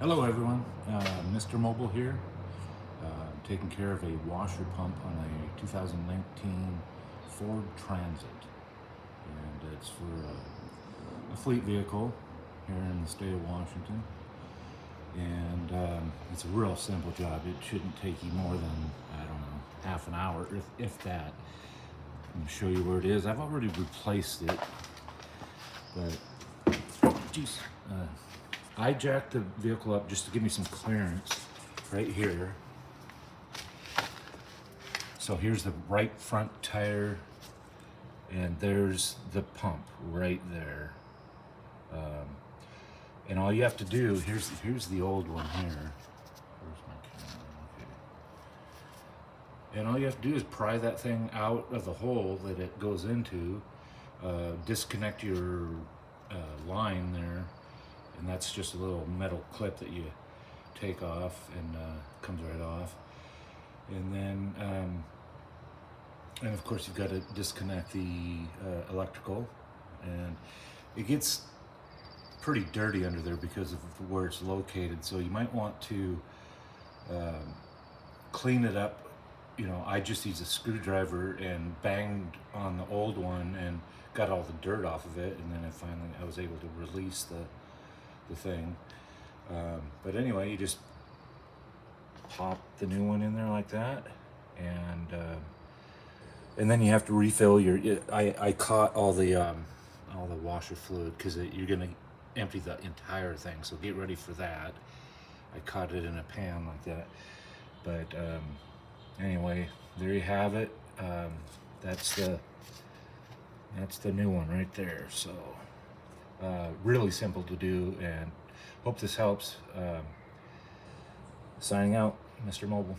Hello everyone, Mr. Mobile here, taking care of a washer pump on a 2019 Ford Transit, and it's for a fleet vehicle here in the state of Washington, and it's a real simple job. It shouldn't take you more than, I don't know, half an hour, if that. I'm going to show you where it is. I've already replaced it, but, oh geez, I jacked the vehicle up just to give me some clearance right here. So here's the right front tire, and there's the pump right there. And all you have to do, here's the old one here. Where's my camera? Okay. And all you have to do is pry that thing out of the hole that it goes into, disconnect your line there, and that's just a little metal clip that you take off, and comes right off. And then and of course you've got to disconnect the electrical, and it gets pretty dirty under there because of where it's located, so you might want to clean it up. You know, I just used a screwdriver and banged on the old one and got all the dirt off of it, and then I was able to release the thing. But anyway, you just pop the new one in there like that, and then you have to refill your. I caught all the washer fluid because you're gonna empty the entire thing, so get ready for that. I caught it in a pan like that, but anyway, there you have it. That's the new one right there. So really simple to do, and hope this helps. Signing out, Mr. Mobile.